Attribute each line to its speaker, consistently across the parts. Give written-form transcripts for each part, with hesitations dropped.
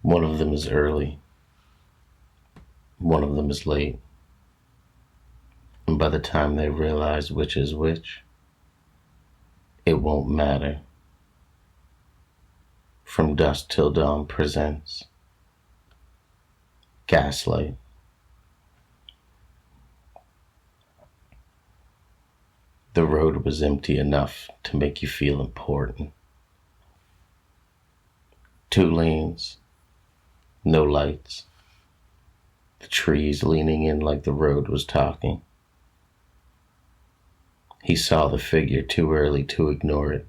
Speaker 1: One of them is early, one of them is late. And by the time they realize which is which, it won't matter. From Dusk Till Dawn presents Gaslight. The road was empty enough to make you feel important. 2 lanes, no lights. The trees leaning in like the road was talking. He saw the figure too early to ignore it,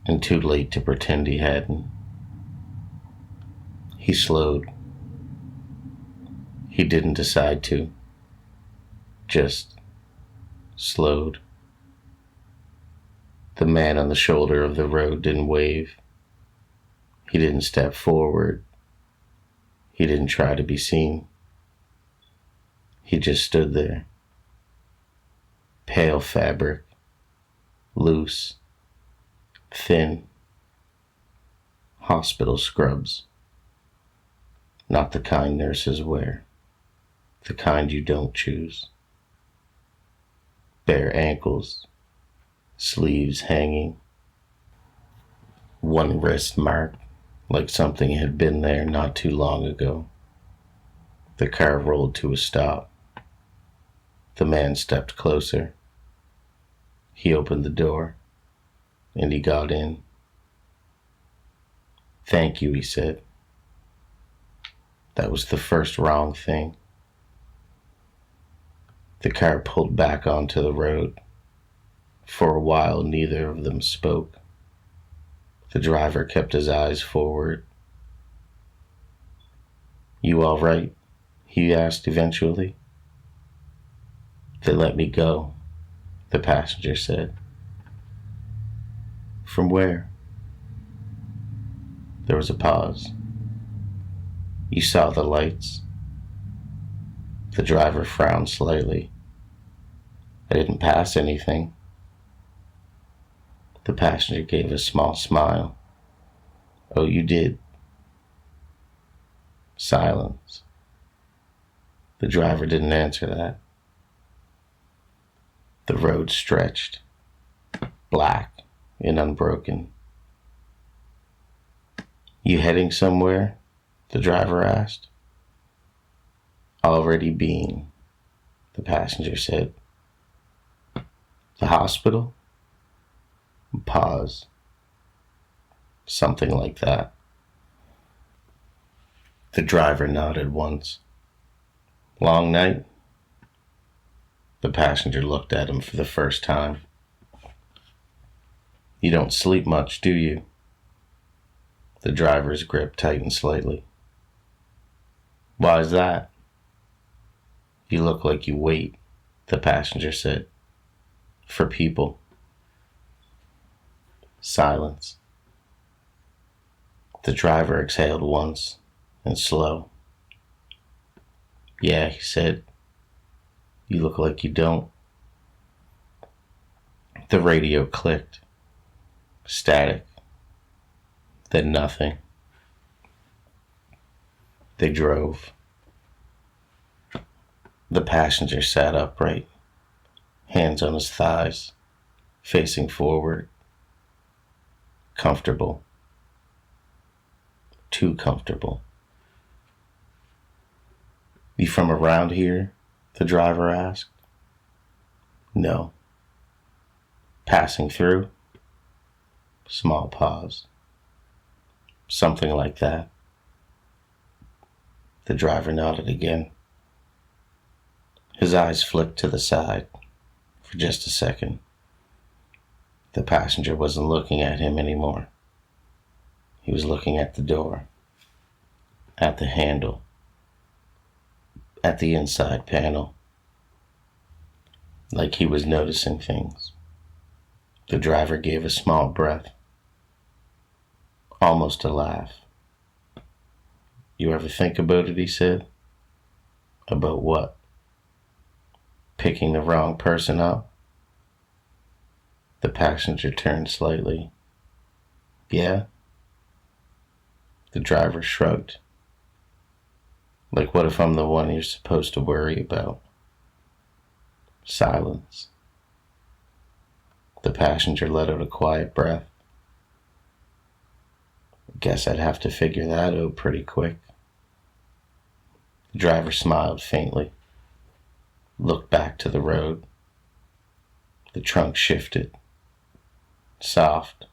Speaker 1: and too late to pretend he hadn't. He slowed. He didn't decide to. Just slowed. The man on the shoulder of the road didn't wave. He didn't step forward. He didn't try to be seen. He just stood there. Pale fabric, loose, thin, hospital scrubs. Not the kind nurses wear, the kind you don't choose. Bare ankles, sleeves hanging. One wrist marked like something had been there not too long ago. The car rolled to a stop. The man stepped closer. He opened the door, and he got in. "Thank you," he said. That was the first wrong thing. The car pulled back onto the road. For a while, neither of them spoke. The driver kept his eyes forward. "You all right?" he asked eventually. "They let me go," the passenger said. "From where?" There was a pause. "You saw the lights?" The driver frowned slightly. "I didn't pass anything." The passenger gave a small smile. "Oh, you did?" Silence. The driver didn't answer that. The road stretched, black and unbroken. "You heading somewhere?" the driver asked. "Already been," the passenger said. "The hospital?" Pause. "Something like that." The driver nodded once. "Long night?" The passenger looked at him for the first time. "You don't sleep much, do you?" The driver's grip tightened slightly. "Why's that?" "You look like you wait," the passenger said. "For people." Silence. The driver exhaled once, and slow. "Yeah," he said. "You look like you don't." The radio clicked. Static. Then nothing. They drove. The passenger sat upright, hands on his thighs, facing forward. Comfortable. Too comfortable. "You from around here?" the driver asked. "No." "Passing through?" Small pause. "Something like that." The driver nodded again. His eyes flicked to the side for just a second. The passenger wasn't looking at him anymore. He was looking at the door, at the handle, at the inside panel, like he was noticing things. The driver gave a small breath, almost a laugh. "You ever think about it?" he said. "About what?" "Picking the wrong person up?" The passenger turned slightly. "Yeah?" The driver shrugged. Like, what if I'm the one you're supposed to worry about? Silence. The passenger let out a quiet breath. Guess I'd have to figure that out pretty quick. The driver smiled faintly, looked back to the road. The trunk shifted, soft,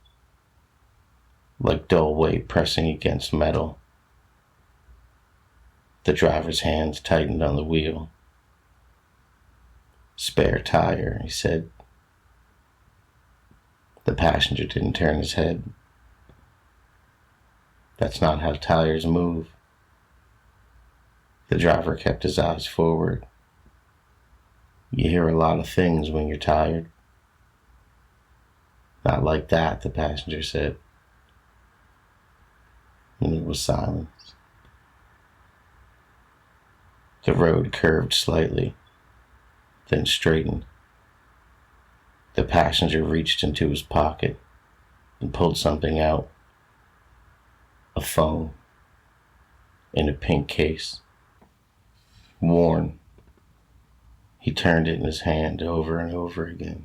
Speaker 1: like dull weight pressing against metal. The driver's hands tightened on the wheel. Spare tire, he said. The passenger didn't turn his head. That's not how tires move. The driver kept his eyes forward. You hear a lot of things when you're tired. Not like that, the passenger said. And there was silence. The road curved slightly, then straightened. The passenger reached into his pocket and pulled something out. A phone in a pink case. Worn. He turned it in his hand over and over again,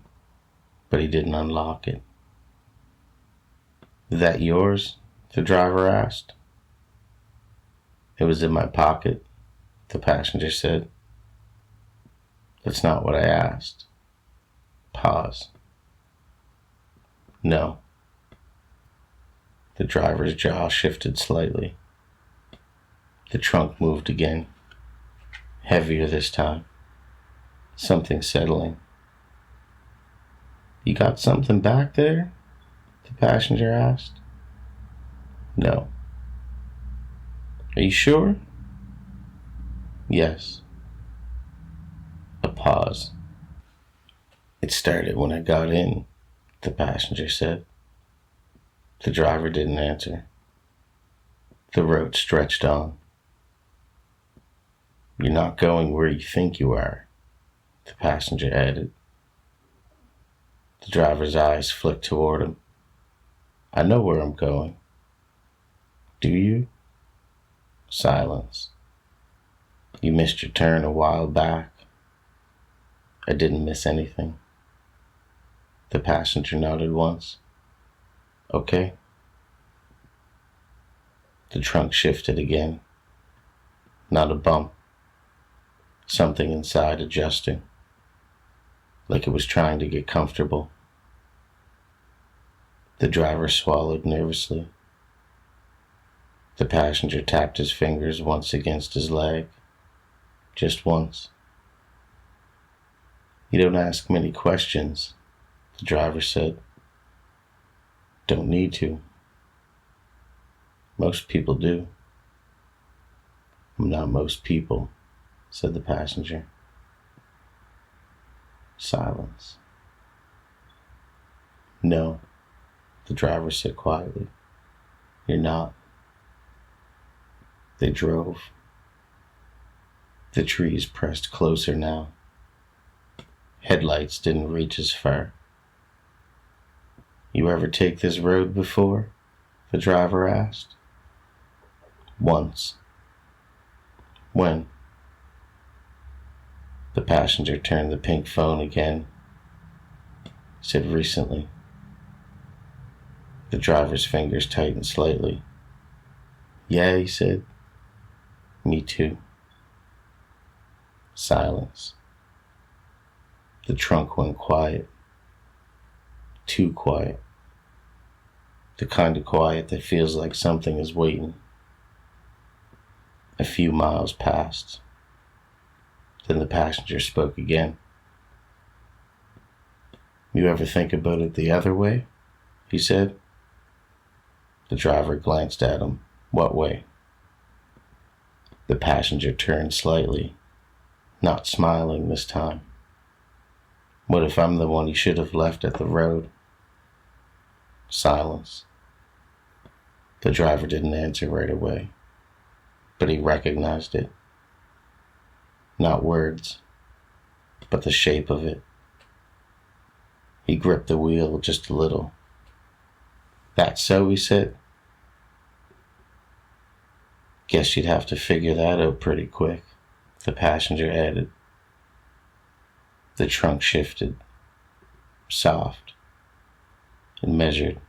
Speaker 1: but he didn't unlock it. That yours? The driver asked. It was in my pocket, the passenger said. That's not what I asked. Pause. No. The driver's jaw shifted slightly. The trunk moved again, heavier this time. Something settling. You got something back there? The passenger asked. No. Are you sure? Yes. A pause. It started when I got in, the passenger said. The driver didn't answer. The road stretched on. You're not going where you think you are, the passenger added. The driver's eyes flicked toward him. I know where I'm going. Do you? Silence. You missed your turn a while back. I didn't miss anything. The passenger nodded once. Okay. The trunk shifted again. Not a bump. Something inside adjusting, like it was trying to get comfortable. The driver swallowed nervously. The passenger tapped his fingers once against his leg. Just once. You don't ask many questions, the driver said. Don't need to. Most people do. I'm not most people, said the passenger. Silence. No, the driver said quietly. You're not. They drove. The trees pressed closer now. Headlights didn't reach as far. You ever take this road before? The driver asked. Once. When? The passenger turned the pink phone again. Said recently. The driver's fingers tightened slightly. Yeah, he said. Me too. Silence. The trunk went quiet. Too quiet. The kind of quiet that feels like something is waiting. A few miles passed. Then the passenger spoke again. You ever think about it the other way? He said. The driver glanced at him. What way? The passenger turned slightly, not smiling this time. What if I'm the one he should have left at the road? Silence. The driver didn't answer right away, but he recognized it. Not words, but the shape of it. He gripped the wheel just a little. That's so, he said. Guess you'd have to figure that out pretty quick, the passenger added. The trunk shifted, soft and measured.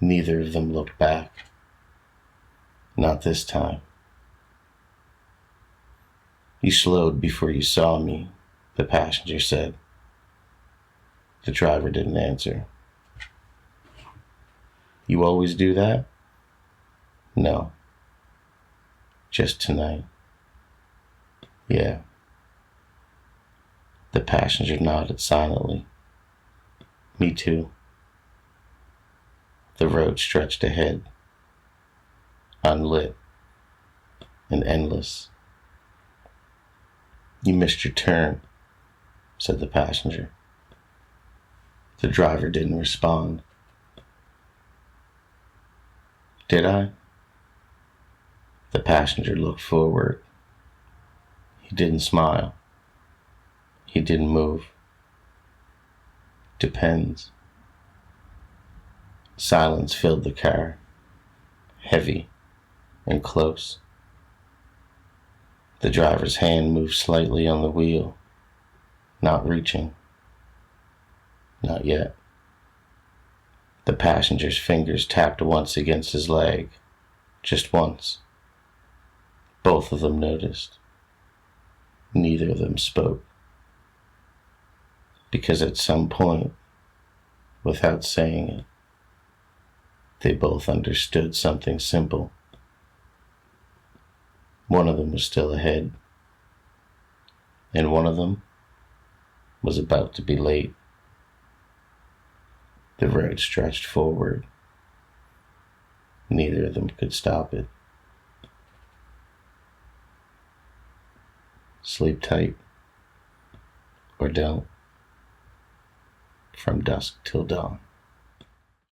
Speaker 1: Neither of them looked back. Not this time. You slowed before you saw me, the passenger said. The driver didn't answer. You always do that? No. Just tonight. Yeah. The passenger nodded silently. Me too. The road stretched ahead, unlit and endless. You missed your turn, said the passenger. The driver didn't respond. Did I? The passenger looked forward. He didn't smile. He didn't move. Depends. Silence filled the car, heavy and close. The driver's hand moved slightly on the wheel, not reaching. Not yet. The passenger's fingers tapped once against his leg, just once. Both of them noticed. Neither of them spoke. Because at some point, without saying it, they both understood something simple. One of them was still ahead, and one of them was about to be late. The road stretched forward. Neither of them could stop it. Sleep tight, or don't. From dusk till dawn.